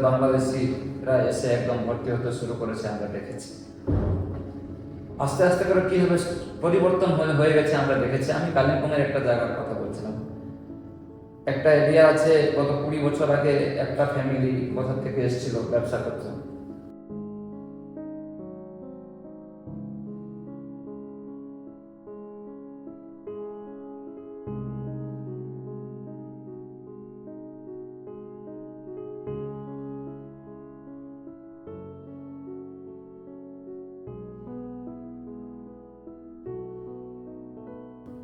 বাংলাদেশিরা এসে একদম ভর্তি হতে শুরু করেছে, আমরা দেখেছি। আস্তে আস্তে করে কি হবে পরিবর্তন হয়ে গেছে আমরা দেখেছি। আমি কালিম্পংয়ের একটা জায়গার কথা বলছিলাম, একটা এরিয়া আছে, গত 20 বছর আগে একটা ফ্যামিলি কোথা থেকে এসেছিল ব্যবসা করতে।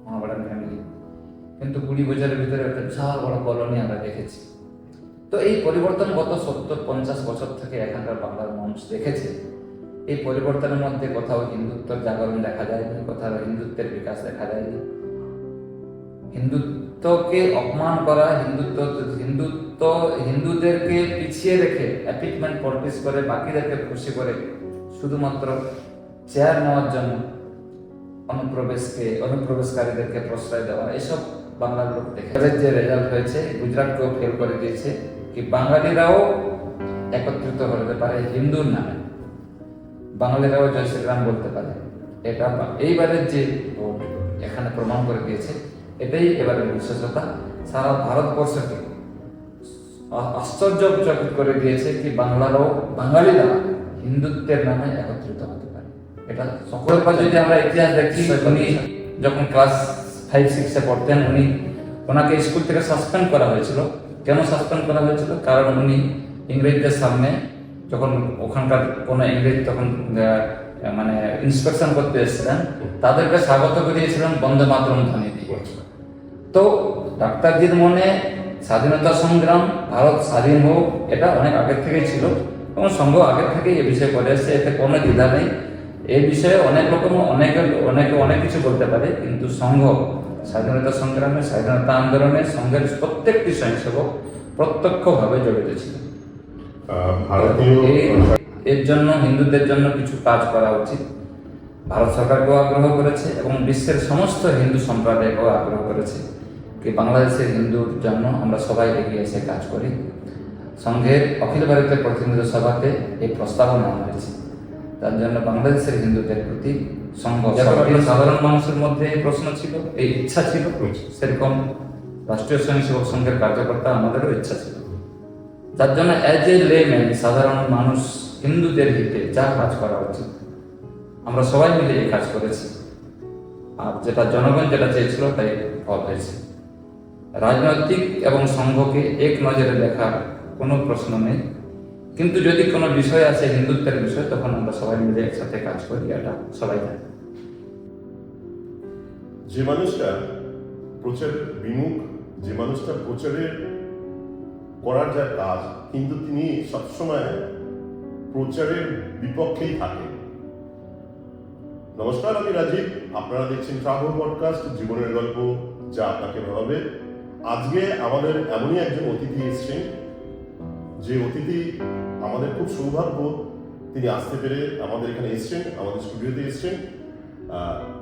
মহাবাড়ান ফ্যামিলি, কিন্তু 20 বছরের ভিতরে একটা বিশাল বড় কলোনি আমরা দেখেছি। তো এই পরিবর্তন গত 70-50 বছর থেকে এখানকার বাংলার মানুষ দেখেছে। এই পরিবর্তনের মধ্যে কোথাও হিন্দুত্বের জাগরণ দেখা যায়নি, কোথাও হিন্দুত্বের বিকাশ দেখা যায়নি। হিন্দুত্বকে অপমান করা, হিন্দুদেরকে পিছিয়ে রেখে অ্যাপিটমেন্ট পলিটিক্স করে বাকিদেরকে খুশি করে শুধুমাত্র চেয়ার নেওয়ার জন্য অনুপ্রবেশকারীদেরকে প্রশ্রয় দেওয়া, এসব বাংলার লোক দেখে। যে রেজাল্ট হয়েছে গুজরাটকেও ফেল করে দিয়েছে কি বাঙালিরাও একত্রিত হতে পারে হিন্দুর নামে, বাঙালিরাও জয় শ্রীরাম বলতে পারে। এটা এইবারের যে ভোট এখানে প্রমাণ করে দিয়েছে। এটাই এবারের বিশেষতা, সারা ভারতবর্ষকে আশ্চর্যচকিত করে দিয়েছে কি বাঙালিরা হিন্দুত্বের নামে একত্রিত হতে পারে। এটা সকলবার যদি আমরা ইতিহাস দেখি, উনি যখন ক্লাস 5-6-এ পড়তেন ওনাকে স্কুল থেকে সাসপেন্ড করা হয়েছিল। কেন সাসপেন্ড করা হয়েছিল? কারণ উনি ইংরেজদের সামনে যখন ওখানকার কোনো ইংরেজ তখন মানে ইন্সপেকশন করতে এসেছিলেন, তাদেরকে স্বাগত করিয়েছিলেন বন্দে মাতরম ধ্বনি দিয়ে। তো ডাক্তারজির মনে স্বাধীনতা সংগ্রাম, ভারত স্বাধীন হোক, এটা অনেক আগের থেকেই ছিল এবং সংঘ আগের থেকেই এ বিষয়ে করে এসেছে, এতে কোনো দ্বিধা নেই। এই বিষয়ে অনেকে কিছু বলতে পারে, কিন্তু সংঘ স্বাধীনতা সংগ্রামে, স্বাধীনতা আন্দোলনে সংঘের প্রত্যেকটি স্বয়ংসেবক প্রত্যক্ষভাবে জড়িত ছিল। এর জন্য হিন্দুদের জন্য কিছু কাজ করা উচিত। ভারত সরকারকেও আগ্রহ করেছে এবং বিশ্বের সমস্ত হিন্দু সম্প্রদায়কেও আগ্রহ করেছে কি বাংলাদেশের হিন্দুর জন্য আমরা সবাই এগিয়ে এসে কাজ করি। সংঘের অখিল ভারতীয় প্রতিনিধি সভাতে এই প্রস্তাবও নেওয়া হয়েছে। তার জন্য বাংলাদেশের হিন্দুদের প্রতি সংঘ সাধারণ মানুষের মধ্যে এই প্রশ্ন ছিল, এই ইচ্ছা ছিল, সেরকম রাষ্ট্রীয় স্বয়ংসেবক সংঘের কার্যকর্তা আমাদেরও ইচ্ছা ছিল। যার জন্য অ্যাজ এ লেম্যান, সাধারণ মানুষ হিন্দুদের হিতে যা কাজ করা উচিত আমরা সবাই মিলে এই কাজ করেছি। আর যেটা জনগণ যেটা চেয়েছিল তাই ফল হয়েছে। রাজনৈতিক এবং সংঘকে এক নজরে দেখার কোনো প্রশ্ন নেই, কিন্তু যদি কোনো বিষয় আছে হিন্দুত্বের বিষয়, তখন আমরা সবাই মিলে একসাথে কাজ করি, এটা সবাই জানে। যে মানুষটা প্রচার বিমুখ, যে মানুষটা প্রচারের করার যা কাজ, কিন্তু তিনি সবসময় প্রচারের বিপক্ষেই থাকেন। নমস্কার, আমি রাজীব, আপনারা দেখছেন ট্রাভেল পডকাস্ট জীবনের গল্প যা আপনাকে ভাবাবে। আজকে আমাদের এমনই একজন অতিথি এসছেন, যে অতিথি আমাদের খুব সৌভাগ্য তিনি আসতে পেরে আমাদের এখানে এসছেন, আমাদের স্টুডিওতে এসছেন।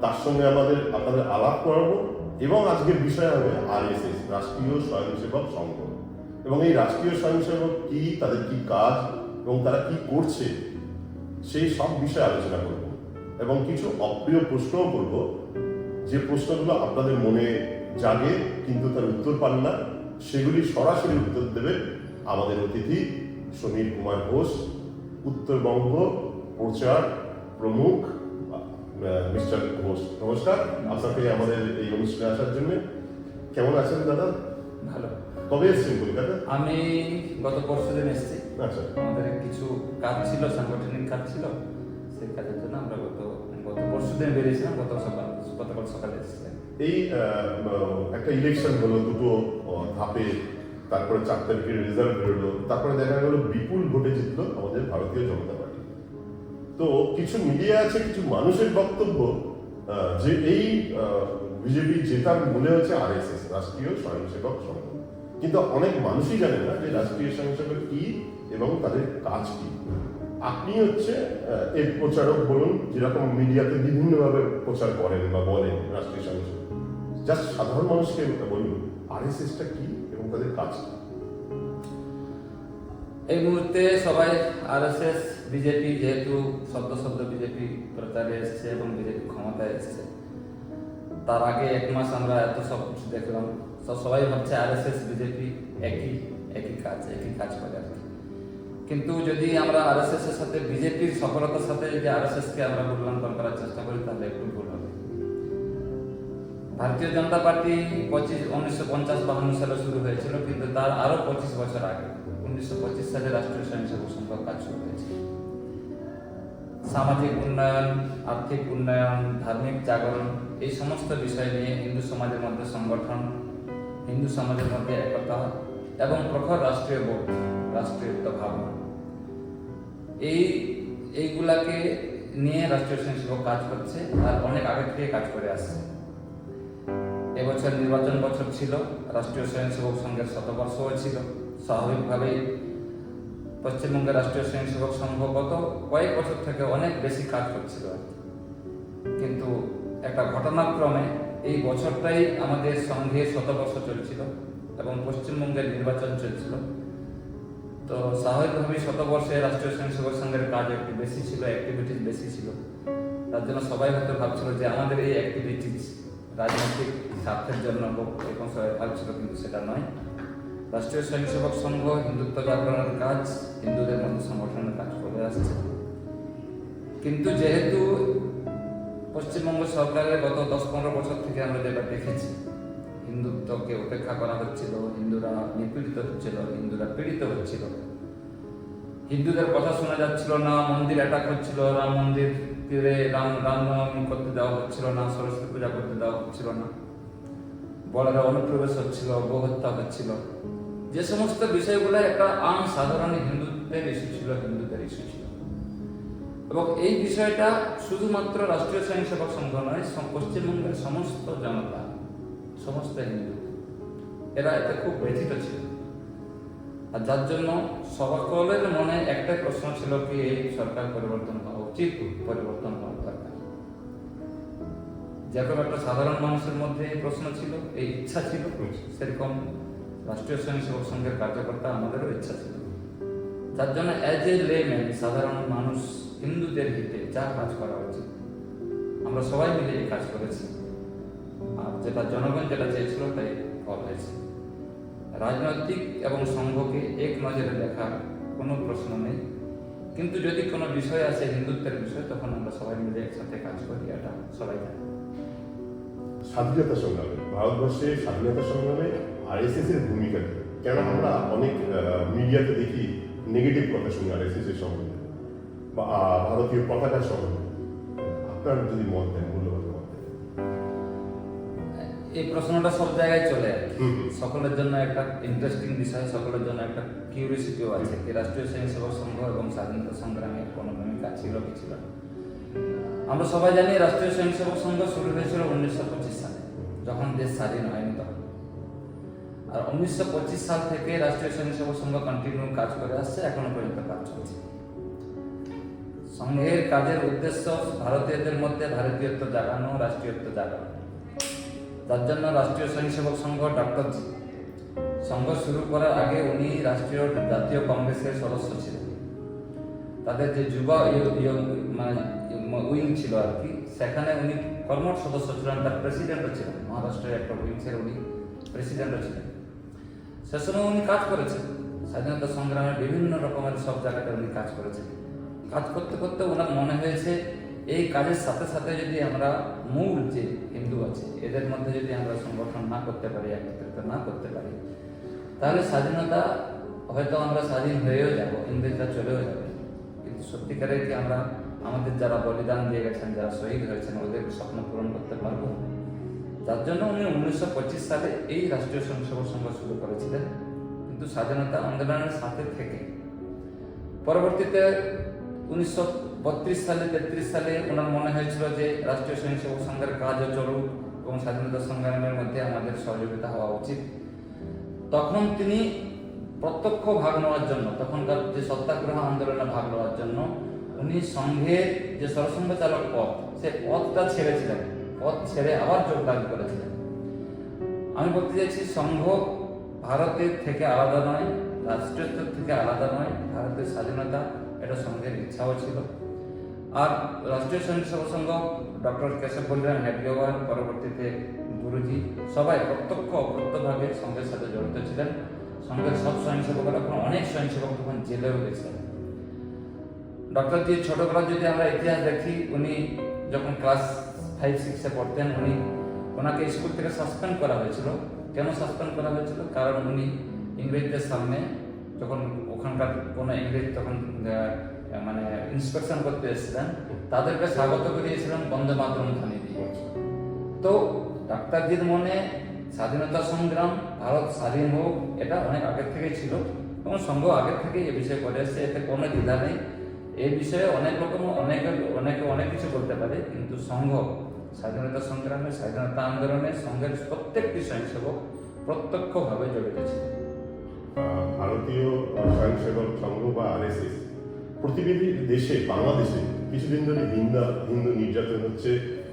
তার সঙ্গে আপনাদের আলাপ করাবো এবং আজকের বিষয় হবে RSS, রাষ্ট্রীয় স্বয়ংসেবক সংঘ, এবং এই রাষ্ট্রীয় স্বয়ংসেবক কি, তাদের কি কাজ এবং তারা কি করছে সেই সব বিষয়ে আলোচনা করব এবং কিছু অপ্রিয় প্রশ্নও করব, যে প্রশ্নগুলো আপনাদের মনে জাগে কিন্তু তার উত্তর পান না। সেগুলি সরাসরি উত্তর দেবে আমাদের অতিথি সমীর কুমার ঘোষ, উত্তরবঙ্গ প্রচার প্রমুখ মিস্টার ঘোষ। নমস্কার আপনাকে আমাদের এই অনুষ্ঠানে আসার জন্য। কেমন আছেন দাদা? ভালো। কবে এসেছেন কলকাতা? আমি গত পরশুদিন এসেছি। আচ্ছা, আমাদের কিছু কাজ ছিল, সাংগঠনিক কাজ ছিল, সেই কাজের জন্য আমরা গত পরশুদিন বেরিয়েছিলাম, গতকাল সকালে এসেছিলাম। এই একটা ইলেকশন হলো, দুটো ধাপে, তারপরে 4 তারিখের রেজাল্ট বেরোলো, তারপরে দেখা গেল বিপুল ভোটে জিতলো আমাদের ভারতীয় জনতা পার্টি। তো কিছু মিডিয়া আছে, কিছু মানুষের বক্তব্য যে এই বিজেপি জেতার মনে হচ্ছে RSS, রাষ্ট্রীয় স্বয়ংসেবক সংঘ, কিন্তু অনেক মানুষই জানে না যে রাষ্ট্রীয় স্বয়ংসেবক কি এবং তাদের কাজ কি। আপনি হচ্ছে এর প্রচারক বলুন, যেরকম মিডিয়াতে বিভিন্নভাবে প্রচার করেন বা বলেন রাষ্ট্রীয় স্বয়ংসেবক, জাস্ট সাধারণ মানুষকে বলুন RSS টা কি এবং তাদের কাজ কি। এই মুহূর্তে সবাই আরএসএস বিজেপি, যেহেতু শব্দ বিজেপি প্রচারে এসছে এবং বিজেপি ক্ষমতায় এসছে, তার আগে 1 মাস আমরা এত সব কিছু দেখলাম, তো সবাই ভাবছে আরএসএস বিজেপি একই কাজ করে আর কি। কিন্তু যদি আমরা আরএসএস এর সাথে বিজেপির সফলতার সাথে যদি আরএসএস কে আমরা মূল্যায়ন করার চেষ্টা করি তাহলে একটু ভুল হবে। ভারতীয় জনতা পার্টি 1950-52 সালে শুরু হয়েছিল, কিন্তু তার আরো 25 বছর আগে 1925 সালে রাষ্ট্রীয় স্বয়ংসেবক সংঘ কাজ শুরু হয়েছে। সামাজিক উন্নয়ন, আর্থিক উন্নয়ন, ধার্মিক জাগরণ, এই সমস্ত বিষয় নিয়ে হিন্দু সমাজের মধ্যে সংগঠন, হিন্দু সমাজের মধ্যে একতা এবং প্রখর রাষ্ট্রীয় বোধ, রাষ্ট্রীয়ত্ব ভাবনা, এইগুলাকে নিয়ে রাষ্ট্রীয় স্বয়ংসেবক কাজ করছে আর অনেক আগে থেকে কাজ করে আসছে। এবছর নির্বাচন বছর ছিল, রাষ্ট্রীয় স্বয়ংসেবক সংঘের শতবর্ষও ছিল। স্বাভাবিকভাবেই পশ্চিমবঙ্গের রাষ্ট্রীয় স্বয়ংসেবক সংঘ গত কয়েক বছর থেকে অনেক বেশি কাজ করছিল, কিন্তু একটা ঘটনাক্রমে এই বছরটাই আমাদের সংঘের শতবর্ষ চলছিল এবং পশ্চিমবঙ্গের নির্বাচন চলছিল। তো স্বাভাবিকভাবেই শতবর্ষে রাষ্ট্রীয় স্বয়ংসেবক সংঘের কাজ একটু বেশি ছিল, অ্যাক্টিভিটিস বেশি ছিল। তার জন্য সবাই হয়তো ভাবছিল যে আমাদের এই অ্যাক্টিভিটিস রাজনৈতিক স্বার্থের জন্য এরকম সবাই ভাবছিল, কিন্তু সেটা নয়। রাষ্ট্রীয় স্বয়ংসেবক সংঘ হিন্দুত্ব জাগরণের কাজ, হিন্দুদের মধ্যে সংগঠনের কাজ করে আসছে। কিন্তু যেহেতু পশ্চিমবঙ্গ সরকারের গত 10-15 বছর থেকে আমরা যেটা দেখেছি, হিন্দুত্বকে উপেক্ষা করা হচ্ছিল, হিন্দুরা নিপীড়িত হচ্ছিল, হিন্দুরা পীড়িত হচ্ছিল, হিন্দুদের কথা শোনা যাচ্ছিল না, মন্দির অ্যাটাক হচ্ছিল, রাম মন্দির তীরে রামনবমী করতে দেওয়া হচ্ছিল না, সরস্বতী পূজা করতে দেওয়া হচ্ছিল না, বড়রা অনুপ্রবেশ হচ্ছিল, গোহত্যা হচ্ছিল, যে সমস্ত বিষয়গুলো একটা সাধারণ হিন্দুদের ইস্যু ছিল, হিন্দুদের ইস্যু ছিল। এবং এই বিষয়টা শুধুমাত্র রাষ্ট্রীয় স্বয়ংসেবক সংঘ নয়, পশ্চিমবঙ্গের সমস্ত জনতা, সমস্ত হিন্দু, এরা এতে খুব ব্যথিত ছিল। আর যার জন্য সকলের মনে একটাই প্রশ্ন ছিল কি এই সরকার পরিবর্তন হওয়া উচিত, পরিবর্তন হওয়া দরকার। যেরকম একটা সাধারণ মানুষের মধ্যে এই প্রশ্ন ছিল, এই ইচ্ছা ছিল, সেরকম রাষ্ট্রীয় স্বয়ংসেবক সংঘের কার্যকর্তা আমাদেরও ইচ্ছা ছিল। যার জন্য অ্যাজ এ লেম্যান, সাধারণ মানুষ, হিন্দুদের হিতে যা কাজ করা উচিত আমরা সবাই মিলে এই কাজ করেছি। আর যেটা জনগণ যেটা চেয়েছিল তাই ফল হয়েছে। রাজনৈতিক এবং সংঘকে এক নজরে দেখার কোনো প্রশ্ন নেই, কিন্তু যদি কোনো বিষয় আসে হিন্দুত্বের বিষয়, তখন আমরা সবাই মিলে একসাথে কাজ করি, এটা সবাই জানে। স্বাধীনতা সংগ্রামে, ভারতবর্ষের স্বাধীনতা সংগ্রামে আরএসএস এর ভূমিকা কি? কেন আমরা অনেক মিডিয়াতে দেখি নেগেটিভ কথা শুনি আরএসএস এর সম্বন্ধে বা ভারতীয় পতাকার সম্বন্ধে, আপনার যদি মত দেন, মূল্যবান মত দেন। এই প্রশ্নটা সব জায়গায় চলে আর কি। সকলের জন্য একটা ইন্টারেস্টিং বিষয়, সকলের জন্য একটা কিউরিয়াসিটিও আছে কি রাষ্ট্রীয় স্বয়ংসেবক সংঘ এবং স্বাধীনতা সংগ্রামের কোনো ভূমিকা ছিল কি ছিল না। আমরা সবাই জানি রাষ্ট্রীয় স্বয়ংসেবক সংঘ শুরু হয়েছিল 1925 সালে, যখন দেশ স্বাধীন হয়নি তখন। আর 1925 সাল থেকে রাষ্ট্রীয় স্বয়ংসেবক সংঘ কন্টিনিউ কাজ করে আসছে, এখনো পর্যন্ত কাজ চলছে। সংঘের কাজের উদ্দেশ্য ভারতীয়দের মধ্যে ভারতীয়ত্ব জাগানো, রাষ্ট্রীয়ত্ব জাগানো। তার জন্য রাষ্ট্রীয় স্বয়ংসেবক সংঘ ডক্টর জি সংঘ শুরু করার আগে উনি রাষ্ট্রীয় জাতীয় কংগ্রেসের সদস্য ছিলেন। তাদের যে যুবা উইং ছিল আর কি, সেখানে উনি কর্মঠ সদস্য ছিলেন, তার প্রেসিডেন্টও ছিলেন। মহারাষ্ট্রের একটা উইংসের উনি প্রেসিডেন্টও ছিলেন। সে সময় উনি কাজ করেছেন স্বাধীনতা সংগ্রামে, বিভিন্ন রকমের সব জায়গাতে উনি কাজ করেছেন। কাজ করতে করতে ওনার মনে হয়েছে এই কাজের সাথে সাথে যদি আমরা মূল যে হিন্দু আছে এদের মধ্যে যদি আমরা সংগঠন না করতে পারি, একত্রিত না করতে পারি, তাহলে স্বাধীনতা হয়তো আমরা স্বাধীন হয়েও যাব, ইংরেজরা চলেও যাবে, কিন্তু সত্যিকারে কি আমরা আমাদের যারা বলিদান দিয়ে গেছেন, যারা শহীদ হয়েছেন, ওদের স্বপ্ন পূরণ করতে পারবো? যার জন্য উনি 1925 সালে এই রাষ্ট্রীয় স্বয়ংসেবক সংঘ শুরু করেছিলেন, কিন্তু স্বাধীনতা আন্দোলনের সাথে থেকে। পরবর্তীতে 1932 সালে 33 সালে ওনার মনে হয়েছিল যে রাষ্ট্রীয় স্বয়ংসেবক সংঘের কাজও চলুক এবং স্বাধীনতা সংগ্রামের মধ্যে আমাদের সহযোগিতা হওয়া উচিত। তখন তিনি প্রত্যক্ষ ভাগ নেওয়ার জন্য, তখনকার যে সত্যাগ্রহ আন্দোলনে ভাগ নেওয়ার জন্য উনি সংঘের যে সরসংঘ চালক পদ, সে পদটা ছেড়েছিলেন, পদ ছেড়ে আবার যোগদান করেছিলেন। আমি বলতে চাইছি সংঘ ভারতের থেকে আলাদা নয়, রাষ্ট্রীয়ত্ব থেকে আলাদা নয়, স্বাধীনতা, এটা সংঘের ইচ্ছাও ছিল। আর রাষ্ট্রীয় স্বয়ংসেবক সংঘ ডক্টর কেশব বলিরাম হেডগেওয়ার, পরবর্তীতে গুরুজি, সবাই প্রত্যক্ষ অপ্রত্যক্ষভাবে সংঘের সাথে জড়িত ছিলেন। সংঘের সব স্বয়ংসেবকরা, অনেক স্বয়ংসেবক তখন জেলেও গেছিলেন। ডক্টরজির ছোটবেলা যদি আমরা ইতিহাস দেখি, উনি যখন ক্লাস 5-6-এ পড়তেন, ওনাকে স্কুল থেকে সাসপেন্ড করা হয়েছিল। কেন সাসপেন্ড করা হয়েছিল? কারণ উনি ইংরেজদের সামনে, যখন ওখানকার কোনো ইংরেজ তখন মানে ইন্সপেকশন করতে এসেছিলেন, তাদেরকে স্বাগত করিয়েছিলেন বন্দে মাতরম ধ্বনি দিয়ে। তো ডাক্তারজির মনে স্বাধীনতা সংগ্রাম, ভারত স্বাধীন হোক, এটা অনেক আগের থেকেই ছিল এবং সংঘ আগের থেকেই এ বিষয়ে করে এসেছে, এতে কোনো দ্বিধা নেই। এই বিষয়ে অনেক রকম অনেক কিছু বলতে পারে, কিন্তু সংঘ স্বাধীনতা সংগ্রামে, স্বাধীনতা আন্দোলনে সংঘের প্রত্যেকটি স্বয়ংসেবক প্রত্যক্ষভাবে জড়িত ছিল। ভারতীয় স্বয়ংসেবক সংঘ বা আরএসএস প্রতিবেদী দেশে, বাংলাদেশে কিছুদিন ধরে হিন্দু নির্যাতন হচ্ছে।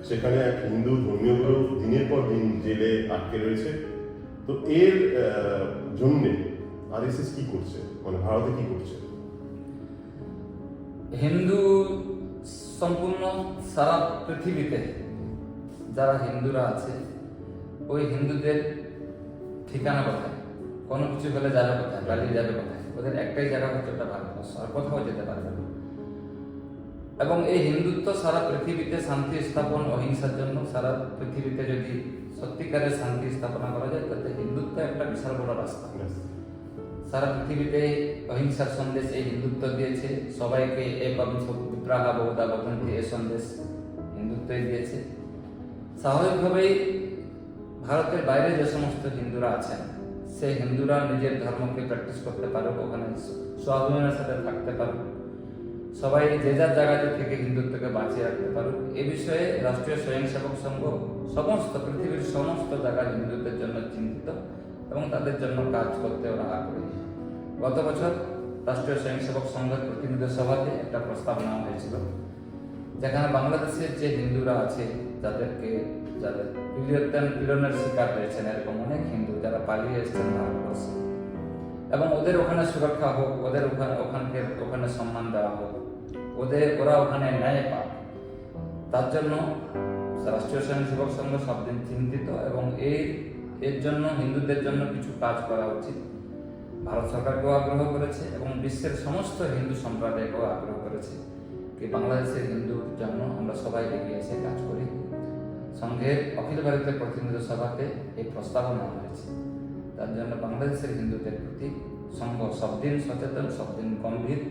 সেখানে এক হিন্দু ধর্মীয় গুরু দিনের পর দিন জেলে আটকে রয়েছে। তো এর জন্যে আরএসএস কি করছে, মানে ভারতে কি করছে? হিন্দু সম্পূর্ণ সারা পৃথিবীতে যারা হিন্দুরা আছে, ওই হিন্দুদের ঠিকানা কোথায়, কোনো কিছু হলে যাবে কোথায়, পালিয়ে যাবে কোথায়? ওদের একটাই জায়গা হচ্ছে ওটা ভারতবর্ষ, আর কোথাও যেতে পারবে না। এবং এই হিন্দুত্ব সারা পৃথিবীতে শান্তি স্থাপন, অহিংসার জন্য সারা পৃথিবীতে যদি সত্যিকারের শান্তি স্থাপনা করা যায়, তাতে হিন্দুত্ব একটা বিশাল বড় রাস্তা। সারা পৃথিবীতে অহিংসার সন্দেশ এই হিন্দুত্ব দিয়েছে সবাইকে। একম বিপ্রাহা বহুধা বদন্তি, এ সন্দেশ হিন্দুত্বই দিয়েছে। স্বাভাবিকভাবেই ভারতের বাইরে যে সমস্ত হিন্দুরা আছেন, সেই হিন্দুরা নিজের ধর্মকে প্র্যাকটিস করতে পারুক, ওখানে স্বাভিমানের সাথে থাকতে পারুক, সবাই যে যার জায়গাতে থেকে হিন্দুত্বকে বাঁচিয়ে রাখতে পারুক, এ বিষয়ে রাষ্ট্রীয় স্বয়ংসেবক সংঘ সমস্ত পৃথিবীর সমস্ত জায়গায় হিন্দুদের জন্য চিন্তিত এবং তাদের জন্য কাজ করতে ওরা আগ্রহী। গত বছর রাষ্ট্রীয় স্বয়ংসেবক সংঘের প্রতিনিধি সভাতে একটা প্রস্তাব নেওয়া হয়েছিল, যেখানে বাংলাদেশের যে হিন্দুরা আছে, যাদের পীড়নের শিকার হয়েছেন, এরকম অনেক হিন্দু যারা পালিয়ে এসেছেন ভারতবর্ষে, এবং ওদের ওখানে সুরক্ষা হোক, ওদের ওখানে সম্মান দেওয়া হোক, ওরা ওখানে ন্যায় পাক, তার জন্য রাষ্ট্রীয় স্বয়ংসেবক সংঘ সবদিন চিন্তিত এবং এর জন্য হিন্দুদের জন্য কিছু কাজ করা উচিত। ভারত সরকারকেও আগ্রহ করেছে এবং বিশ্বের সমস্ত হিন্দু সম্প্রদায়কেও আগ্রহ করেছে কি বাংলাদেশের হিন্দুর জন্য আমরা সবাই এগিয়ে এসে কাজ করি। সংঘের অখিল ভারতীয় প্রতিনিধি সভাতে এই প্রস্তাবও নেওয়া হয়েছে। তার জন্য বাংলাদেশের হিন্দুদের প্রতি সংঘ সবদিন সচেতন, সবদিন গম্ভীর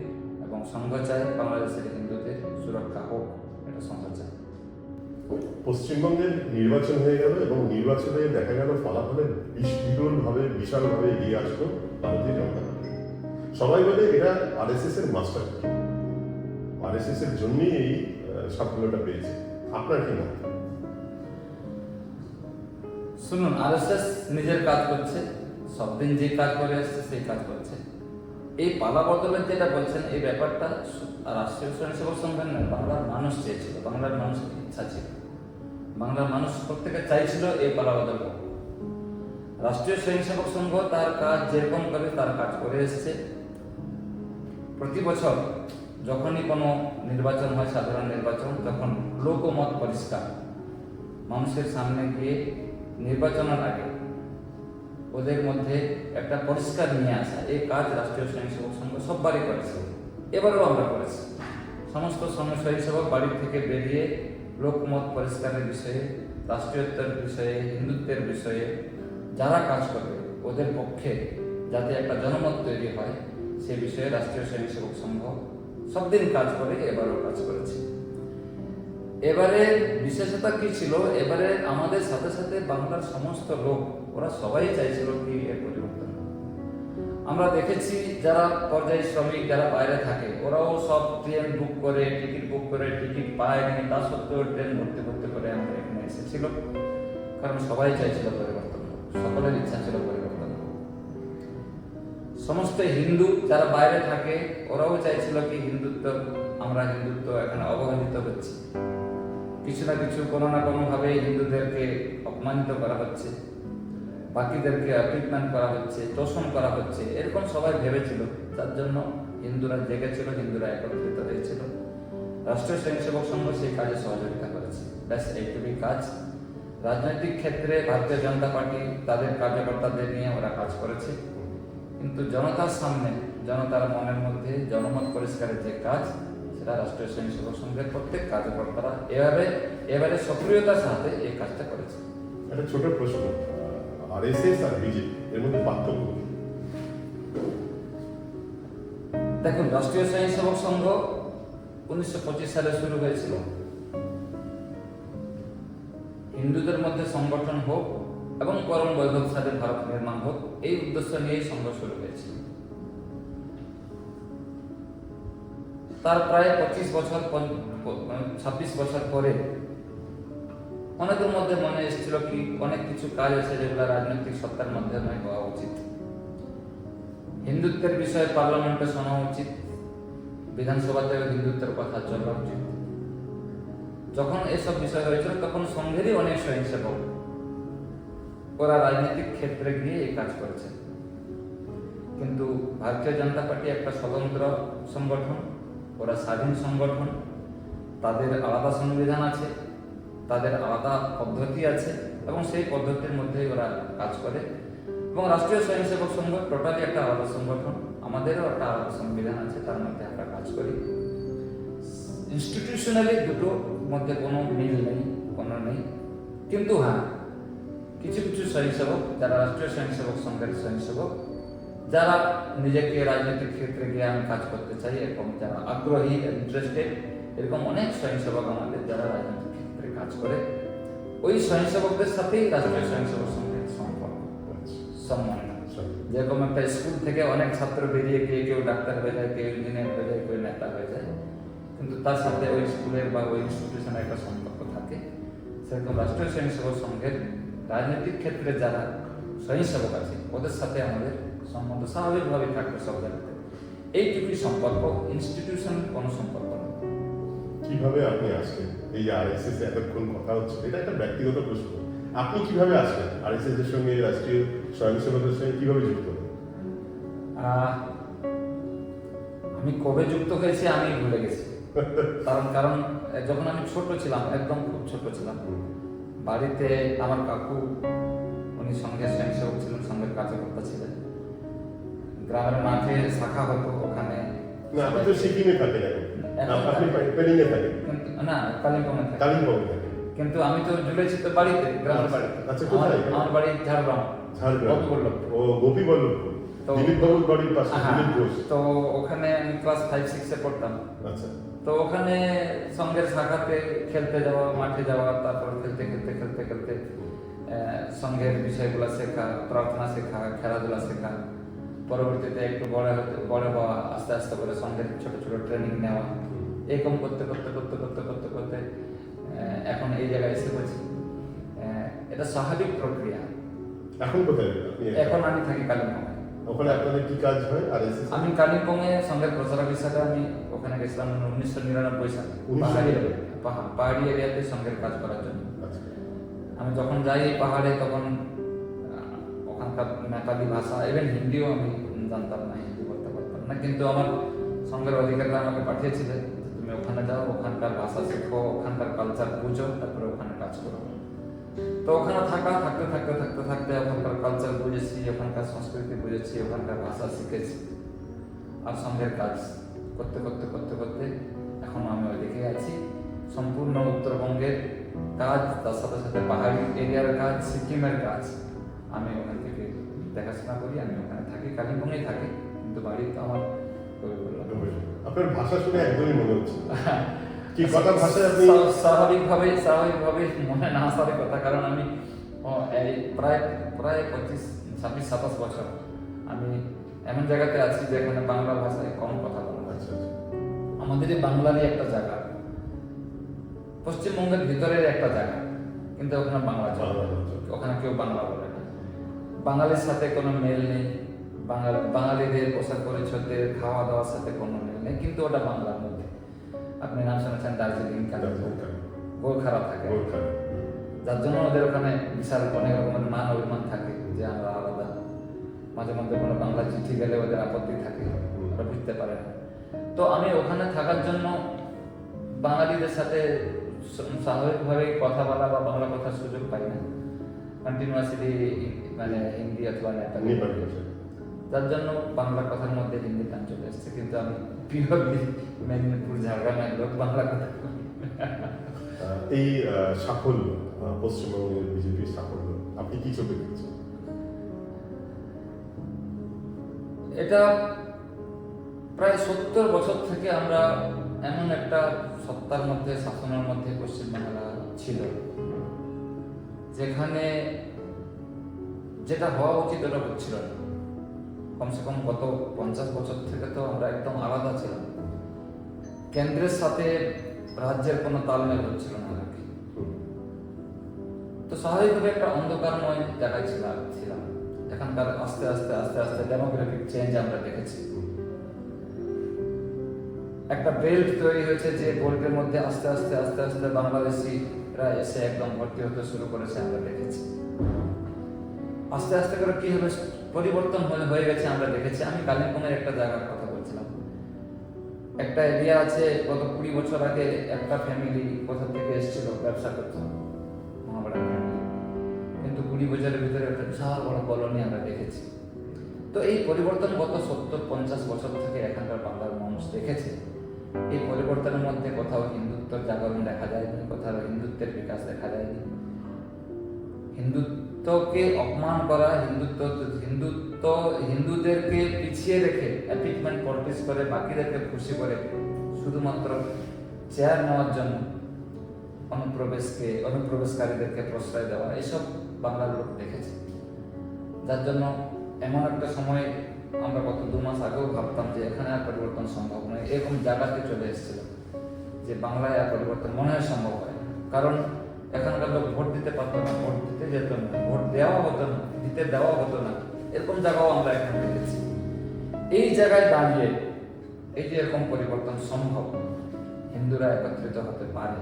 এবং সংঘ চায় বাংলাদেশের হিন্দুদের সুরক্ষা হোক, এটা সংঘ চায়। পশ্চিমবঙ্গের নির্বাচন হয়ে গেল এবং নির্বাচনে দেখা গেল ফলাফলে বিশালভাবে এগিয়ে আসলো ভারতীয় জনতা পার্টি। সবাই বলে এরা আরএসএস এর মাস্টার, আরএসএস এর জন্যই এই সাফল্যটা পেয়েছে। আপনার কি মত? শুনুন, আরএসএস নিজের কাজ করছে, সবদিন যে কাজ করে আসছে সেই কাজ করছে। এই পালা বদলের যেটা বলছেন, এই ব্যাপারটা রাষ্ট্রীয় স্বয়ংসেবক সংঘের নয়, বাংলার মানুষ চেয়েছিল, বাংলার মানুষের ইচ্ছা ছিল, বাংলার মানুষ প্রত্যেকে চাইছিল এই পালা বদল হোক। রাষ্ট্রীয় স্বয়ংসেবক সংঘ তার কাজ যেরকম করে তার কাজ করে এসেছে। প্রতি বছর যখনই কোনো নির্বাচন হয়, সাধারণ নির্বাচন, তখন লোকমত পরিষ্কার মানুষের সামনে গিয়ে নির্বাচনের আগে ওদের মধ্যে একটা পরিষ্কার নিয়ে আসা, এই কাজ রাষ্ট্রীয় স্বয়ংসেবক সংঘ সববারই করেছে, এবারেও আমরা করেছি। সমস্ত স্বয়ংসেবক বাড়ির থেকে বেরিয়ে লোকমত পরিষ্কারের বিষয়ে, রাষ্ট্রীয়ত্বের বিষয়ে, হিন্দুত্বের বিষয়ে যারা কাজ করবে ওদের পক্ষে যাতে একটা জনমত তৈরি হয়, সে বিষয়ে রাষ্ট্রীয় স্বয়ংসেবক সংঘ সবদিন কাজ করে, এবারও কাজ করেছে। এবারে বিশেষতা কি ছিল, এবারে আমাদের সাথে সাথে বাংলার সমস্ত লোক, ওরা সবাই চাইছিল কি এর পরিবর্তন। আমরা দেখেছি যারা পর্যায়ী শ্রমিক, যারা বাইরে থাকে, ওরাও সব ট্রেন বুক করে, টিকিট পায়নি, তা সত্ত্বেও ট্রেন ভর্তি করে আমাদের এখানে এসেছিল, কারণ সবাই চাইছিল পরিবর্তন, সকলের ইচ্ছা ছিল পরিবর্তন। সমস্ত হিন্দু যারা বাইরে থাকে, ওরাও চাইছিল কি আমরা হিন্দুত্ব এখানে অবহেলিত হচ্ছে, কিছু না কিছু কোনো না কোনোভাবে হিন্দুদেরকে অপমানিত করা হচ্ছে, বাকিদেরকে ট্রিটমেন্ট করা হচ্ছে, তোষণ করা হচ্ছে, এরকম সবাই ভেবেছিল। তার জন্য হিন্দুরা জেগেছিল, হিন্দুরা একত্রিত হয়েছিল। রাষ্ট্রীয় স্বয়ংসেবক সংঘ সেই কাজে সহযোগিতা করেছে। ব্যাস এইটুকুই কাজ। রাজনৈতিক ক্ষেত্রে ভারতীয় জনতা পার্টি তাদের কার্যকর্তাদের নিয়ে ওরা কাজ করেছে, কিন্তু জনতার সামনে, জনতার মনের মধ্যে জনমত পরিষ্কারের যে কাজ, সেটা রাষ্ট্রীয় স্বয়ংসেবক সংঘের প্রত্যেক কার্যকর্তারা এবারে সক্রিয়তার সাথে এই কাজটা করেছে। একটা ছোট প্রশ্ন, আরএসএস আর বিজেপি এর মধ্যে পার্থক্য কি? দেখুন, রাষ্ট্রীয় স্বয়ংসেবক সংঘ 1925 সালে শুরু হয়েছিল। হিন্দুদের মধ্যে সংগঠন হোক এবং পরম বৈভবশালী ভারত নির্মাণ হোক, এই উদ্দেশ্য নিয়েই সংঘ শুরু হয়েছিল। তার প্রায় 26 বছর পরে অনেকের মধ্যে মনে এসেছিল কি অনেক কিছু কাজ আছে যেগুলো রাজনৈতিক সত্তার মাধ্যমে হওয়া উচিত। হিন্দুত্বের বিষয়ে পার্লামেন্টে শোনা উচিত, বিধানসভাতেও হিন্দুত্বের কথা চলা উচিত। যখন এসব বিষয় হয়েছিল তখন সংঘেরই অনেক স্বয়ংসেবক ওরা রাজনৈতিক ক্ষেত্রে গিয়ে এই কাজ করেছে। কিন্তু ভারতীয় জনতা পার্টি একটা স্বতন্ত্র সংগঠন, ওরা স্বাধীন সংগঠন, তাদের আলাদা সংবিধান আছে, তাদের আলাদা পদ্ধতি আছে এবং সেই পদ্ধতির মধ্যেই ওরা কাজ করে। এবং রাষ্ট্রীয় স্বয়ংসেবক সংঘ টোটালি একটা আলাদা সংগঠন, আমাদেরও একটা আলাদা সংবিধান আছে, তার মধ্যে আমরা কাজ করি। ইনস্টিটিউশনালি দুটোর মধ্যে কোনো মিল নেই, কোনো নেই। কিন্তু হ্যাঁ, কিছু কিছু স্বয়ংসেবক যারা রাষ্ট্রীয় স্বয়ংসেবক সংঘের স্বয়ংসেবক, যারা নিজেকে রাজনৈতিক ক্ষেত্রে গিয়ে আমি কাজ করতে চাই এরকম যারা আগ্রহী, ইন্টারেস্টেড, এরকম অনেক স্বয়ংসেবক আমাদের যারা রাজনৈতিক ক্ষেত্রে কাজ করে, ওই স্বয়ংসেবকদের সাথেই রাষ্ট্রীয় স্বয়ংসেবক সংঘের সম্পর্ক, সম্মান। যেরকম একটা স্কুল থেকে অনেক ছাত্র বেরিয়ে গিয়ে কেউ ডাক্তার হয়ে যায়, কেউ ইঞ্জিনিয়ার হয়ে যায়, কেউ নেতা হয়ে যায়, কিন্তু তার সাথে ওই স্কুলের বা ওই ইনস্টিটিউশনের একটা সম্পর্ক থাকে। সেরকম রাষ্ট্রীয় স্বয়ংসেবক সংঘের রাজনৈতিক ক্ষেত্রে যারা স্বয়ংসেবক আছে ওদের সাথে আমাদের সম্বন্ধ স্বাভাবিকভাবে থাকবে সব জায়গাতে। এইটুকুই সম্পর্ক, ইনস্টিটিউশন কোনো সম্পর্ক নেই। কিভাবে আপনি আসলেন এই যে আরএসএস এতক্ষণ কথা হচ্ছে, এটা একটা ব্যক্তিগত প্রশ্ন, আপনি কিভাবে আসলেন আরএসএস এর সঙ্গে, রাষ্ট্রীয় স্বয়ংসেবকের সঙ্গে কিভাবে যুক্ত হলেন? আমি কবে যুক্ত হয়েছি আমি ভুলে গেছি। কারণ যখন আমি ছোট ছিলাম, একদম খুব ছোট ছিলাম, বাড়িতে আমার কাকু, উনি সংঘের স্বয়ংসেবক ছিলেন, সংঘের কার্যকর্তা ছিলেন। গ্রামের মাঠে শাখা হতো, ওখানে না, আপনি তো সিকিমে থাকেন এখন, আপনি পেলিংয়ে থাকেন। না, কালিম্পংয়ে থাকি। কালিম্পংয়ে থাকেন, কিন্তু আমি তো ঝুলেছি তো বাড়িতে, গ্রামের বাড়িতে। আচ্ছা, কোথায়? আমার বাড়ি ঝাড়গ্রাম। ও গোপীবল্লভপুর, দিলীপ বাবুর বাড়ির পাশে, দিলীপ ঘোষ। তো ওখানে আমি ক্লাস 5-6 পড়তাম। আচ্ছা। তো ওখানে সঙ্গের শাখাতে খেলতে যাওয়া, মাঠে যাওয়া, তারপর খেলতে খেলতে খেলতে খেলতে সঙ্গের বিষয়গুলো শেখা, প্রার্থনা শেখা, খেলাধুলা শেখা, পরবর্তীতে একটু বড় হওয়া, আস্তে আস্তে করে সঙ্গের ছোট ছোট ট্রেনিং নেওয়া, এরকম করতে করতে করতে করতে করতে করতে এখন এই জায়গায় এসে পড়ছি। এটা স্বাভাবিক প্রক্রিয়া। এখন কোথায়? এখন আমি থাকি কালিম্পংয়ে। ওখানে আপনাদের কি কাজ হয়? আর আমি কালিম্পংয়ে সঙ্গের প্রচারক হিসাবে আমি ওখানে গেছিলাম 1999 সালে, পাহাড়ি এরিয়াতে সঙ্গের কাজ করার জন্য। আমি যখন যাই এই পাহাড়ে তখন ওখানকার নেপালি ভাষা, ইভেন হিন্দিও আমি জানতাম না, হিন্দি বলতে পারতাম না, কিন্তু আমার সঙ্গের অধিকারীরা আমাকে পাঠিয়েছিলেন তুমি ওখানে যাও, ওখানকার ভাষা শেখো, ওখানকার কালচার বুঝো, তারপরে ওখানে কাজ করো। তো ওখানে থাকতে থাকতে থাকতে থাকতে ওখানকার কালচার বুঝেছি, ওখানকার সংস্কৃতি বুঝেছি, ওখানকার ভাষা শিখেছি, আর সঙ্গের কাজ করতে করতে করতে করতে এখন আমি ওইদিকে আছি। সম্পূর্ণ উত্তরবঙ্গের কাজ, তার সাথে সাথে পাহাড়ি এরিয়ার কাজ, সিকিমের কাজ আমি ওখান থেকে দেখাশোনা করি। আমি ওখানে থাকি, কালিম্পংয়ে থাকি, কিন্তু বাড়ি তো আমার আপনার ভাষা শুনে একদমই মনে হচ্ছে কি কথা ভাষায় আপনি স্বাভাবিকভাবে মনে না আসার কথা, কারণ আমি এই প্রায় 25-26-27 বছর আমি এমন জায়গাতে আছি যেখানে বাংলা ভাষায় কম কথা বলা হচ্ছে। আমাদের এই বাংলারই একটা জায়গা, পশ্চিমবঙ্গের ভিতরের একটা জায়গা, কিন্তু ওখানে বাংলা চলে, ওখানে কেউ বাংলা বলে না। বাঙালির সাথে কোনো মেল নেই, বাঙালিদের পোশাক পরিচ্ছদের, খাওয়া দাওয়ার সাথে কোনো মেল নেই, কিন্তু ওটা বাংলার মধ্যে। আপনি নাম শুনেছেন দার্জিলিং, গোর্খারা থাকে, যার জন্য ওদের ওখানে বিশাল অনেক রকমের মান অভিমান থাকে যে আমরা আলাদা। মাঝে মধ্যে কোনো বাংলা চিঠি গেলে ওদের আপত্তি থাকে, ওরা বুঝতে পারে না। তো আমি ওখানে থাকার জন্য বাঙালিদের সাথে স্বাভাবিকভাবে কথা বলা বা বাংলা কথার সুযোগ পাই না, কন্টিনিউয়াসলি মানে হিন্দি অথবা নেপালি। নেপালি ভাষা। তার জন্য বাংলা কথার মধ্যে হিন্দি টান চলে এসছে, কিন্তু আমি পিওরলি মেদিনীপুর ঝাড়গ্রামের লোক, বাংলা কথা বলি। এই সাফল্য, পশ্চিমবঙ্গের বিজেপির সাফল্য আপনি কি চোখে দেখছেন? এটা প্রায় 70 বছর থেকে আমরা এমন একটা সত্তার মধ্যে, শাসনের মধ্যে পশ্চিমবাংলা ছিল, যেখানে যেটা হওয়া উচিত ওটা হচ্ছিল না। কমসে কম গত 50 বছর থেকে তো আমরা একদম আলাদা ছিলাম। কেন্দ্রের সাথে রাজ্যের কোনো তালমেল হচ্ছিল না আর কি। তো স্বাভাবিকভাবে একটা অন্ধকারময় জায়গায় ছিলাম। এখানকার আস্তে আস্তে আস্তে আস্তে ডেমোগ্রাফিক চেঞ্জ আমরা দেখেছি। একটা বেল্ট তৈরি হয়েছে, যে বেল্টের মধ্যে আস্তে আস্তে আস্তে আস্তে বাংলাদেশিরা এসে একদম ভর্তি হতে শুরু করেছে, আমরা দেখেছি। আস্তে আস্তে করে কিভাবে পরিবর্তন হয়ে গেছে আমরা দেখেছি। আমি কালিম্পংয়ের একটা জায়গার কথা বলছিলাম। একটা এরিয়া আছে, গত 20 বছর আগে একটা ফ্যামিলি কোথা থেকে এসেছিল ব্যবসা করতে, মহাবড়া ফ্যামিলি, কিন্তু 20 বছরের ভিতরে একটা বিশাল বড় কলোনি আমরা দেখেছি। তো এই পরিবর্তন গত 70-50 বছর থেকে এখানকার বাংলার মানুষ দেখেছে। এই পরিবর্তনের মধ্যে কোথাও হিন্দুত্বের জাগরণ দেখা যায়নি, কোথাও হিন্দুত্বের বিকাশ দেখা যায়নি। হিন্দুত্বকে অপমান করা, হিন্দুদেরকে পিছিয়ে রেখে অ্যাপিটমেন্ট পলিটিক্স করে বাকিদেরকে খুশি করে শুধুমাত্র চেয়ার নেওয়ার জন্য অনুপ্রবেশকারীদেরকে প্রশ্রয় দেওয়া, এসব বাংলার লোক দেখেছে। যার জন্য এমন একটা সময় আমরা গত 2 মাস আগেও ভাবতাম যে এখানে আর পরিবর্তন সম্ভব নয়, এরকম জায়গাতে চলে এসেছিল যে বাংলায় আর পরিবর্তন মনে হয় সম্ভব হয়। কারণ এখানকার লোক ভোট দিতে পারতো না, ভোট দিতে যেত না, ভোট দেওয়া হতো না, দিতে দেওয়া হতো না, এরকম জায়গাও আমরা এখানে দেখেছি। এই জায়গায় দাঁড়িয়ে এই যে এরকম পরিবর্তন সম্ভব, হিন্দুরা একত্রিত হতে পারে,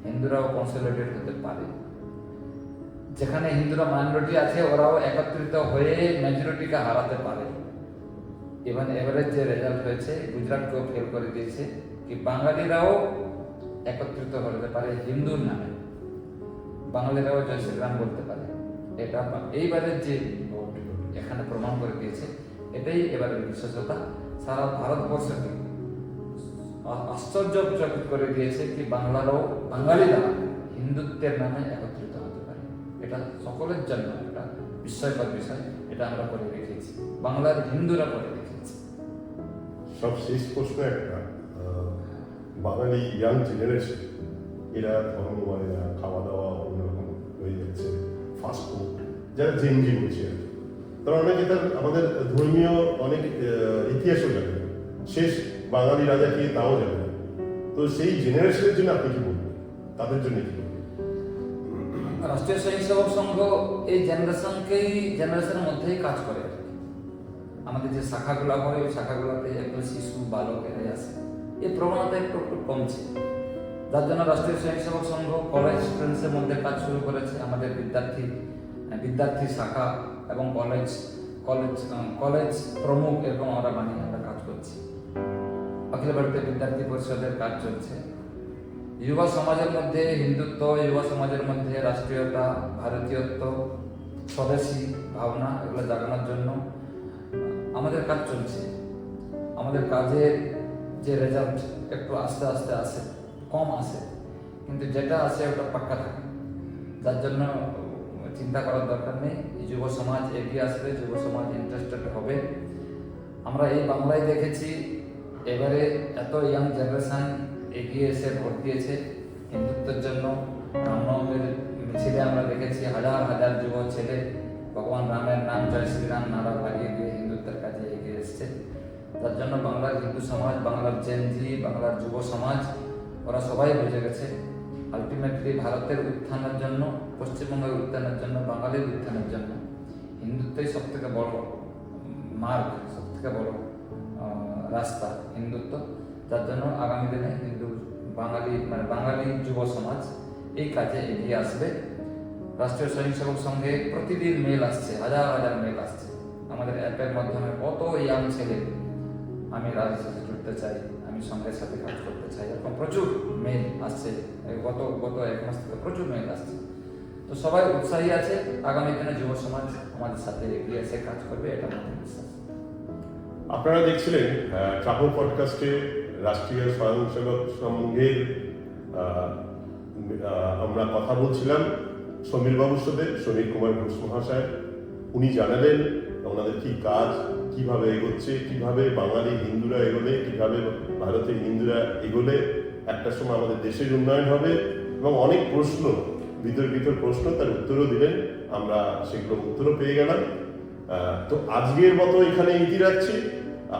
হিন্দুরাও কনসলিডেট হতে পারে। যেখানে হিন্দুরা মাইনরিটি আছে, ওরাও একত্রিত হয়ে মেজরিটিকে হারাতে পারে। এবারে যে রেজাল্ট হয়েছে, গুজরাটকেও ফেল করে দিয়েছে, কি বাঙালিরাও একত্রিত হতে পারে হিন্দুর নামে, বাঙালিরাও জয় শ্রীরাম বলতে পারে। এটা এইবারের যে ভোট এখানে প্রমাণ করে দিয়েছে, এটাই এবারের বিশেষতা। সারা ভারতবর্ষকে আশ্চর্যচকিত করে দিয়েছে কি বাঙালিরা হিন্দুত্বের নামে একত্রিত হতে পারে। এটা সকলের জন্য একটা বিস্ময়কর বিষয়। এটা আমরা করে দেখিয়েছি, বাংলার হিন্দুরা করে দেখিয়েছি। সব শেষ প্রশ্ন একটা, বাঙালি ইয়াং জেনারেশন এরা ধর্ম মানে না, খাওয়া দাওয়া অন্যরকম হয়ে যাচ্ছে, ফাস্ট ফুড, যারা জেনজি বলছে, তারা অনেকে আমাদের ধর্মীয় অনেক ইতিহাসও জানে, শেষ বাঙালি রাজা কি তাও জানে। তো সেই জেনারেশনের জন্য আপনি কি বলবেন, তাদের জন্য কি বলবেন? রাষ্ট্রীয় স্বয়ংসেবক সংঘ এই জেনারেশনের মধ্যেই কাজ করে। আমাদের যে শাখাগুলো হয়, ওই শাখাগুলোতে একটু শিশু বালক এরাই আসে। এই প্রবণতা একটু কমছে, যার জন্য রাষ্ট্রীয় স্বয়ংসেবক সংঘ কলেজ স্টুডেন্টসের মধ্যে কাজ শুরু করেছে। আমাদের বিদ্যার্থী শাখা এবং কলেজ প্রমুখ এরকম আমরা বানিয়ে আমরা কাজ করছি। অখিল ভারতীয় বিদ্যার্থী পরিষদের কাজ চলছে। যুব সমাজের মধ্যে হিন্দুত্ব, যুব সমাজের মধ্যে রাষ্ট্রীয়তা, ভারতীয়ত্ব, স্বদেশী ভাবনা, এগুলো জাগানোর জন্য আমাদের কাজ চলছে। আমাদের কাজের যে রেজাল্ট একটু আস্তে আস্তে আসে, কম আসে, কিন্তু যেটা আসে ওটা পাক্কা থাকে। যার জন্য চিন্তা করার দরকার নেই। যুব সমাজ এগিয়ে আসবে, যুব সমাজ ইন্টারেস্টেড হবে। আমরা এই বাংলায় দেখেছি এবারে এত ইয়াং জেনারেশন এগিয়ে এসে ভোট দিয়েছে হিন্দুত্বের জন্য। রামনবমীর মিছিলে আমরা দেখেছি হাজার হাজার যুব ছেলে ভগবান রামের নাম জয় শ্রীরাম নারা লাগিয়ে দিয়ে হিন্দুত্বের কাজে এগিয়ে এসছে। তার জন্য বাংলার হিন্দু সমাজ, বাংলার জেনজি, বাংলার যুব সমাজ, ওরা সবাই বুঝে গেছে আলটিমেটলি ভারতের উত্থানের জন্য, পশ্চিমবঙ্গের উত্থানের জন্য, বাঙালির উত্থানের জন্য হিন্দুত্বই সব থেকে বড় মার্গ, সব থেকে বড় রাস্তা হিন্দুত্ব। যার জন্য আগামী দিনে বাঙালি যুব সমাজ এই কাজে এগিয়ে আসবে। রাষ্ট্রীয় স্বয়ংসেবক সংঘে প্রতিদিন মেল আসছে, হাজার হাজার মেল আসছে। আমাদের অ্যাপের মাধ্যমে কত ইয়াং ছেলে আমি রাজনীতির সাথে জুড়তে চাই, আমি সঙ্গের সাথে কাজ করতে চাই, এরকম প্রচুর মেল আসছে। গত এক মাস থেকে প্রচুর মেল আসছে। তো সবাই উৎসাহী আছে, আগামী দিনে যুব সমাজ আমাদের সাথে এগিয়ে এসে কাজ করবে, এটা আমাদের বিশ্বাস। আপনারা দেখছিলেন ট্রাভেল পডকাস্টে রাষ্ট্রীয় স্বয়ংসেবক সংঘের আমরা কথা বলছিলাম সমীর বাবুর সাথে, সমীর কুমার ঘোষ মহাশয়। উনি জানালেন ওনাদের কি কাজ, কিভাবে এগোচ্ছে, কিভাবে বাঙালি হিন্দুরা এগোলে, কিভাবে ভারতের হিন্দুরা এগোলে একটা সময় আমাদের দেশের উন্নয়ন হবে, এবং অনেক প্রশ্ন, ভিতর প্রশ্ন, তার উত্তরও দিলেন। আমরা সেগুলো উত্তরও পেয়ে গেলাম। তো আজকের মতো এখানে ইতি রাখছি।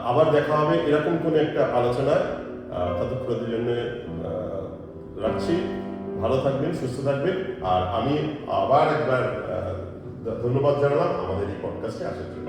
আবার দেখা হবে এরকম কোনো একটা আলোচনায়। ততক্ষণের জন্য রাখছি। ভালো থাকবেন, সুস্থ থাকবেন। আর আমি আবার একবার ধন্যবাদ জানালাম আমাদের এই পডকাস্টে আসার জন্য।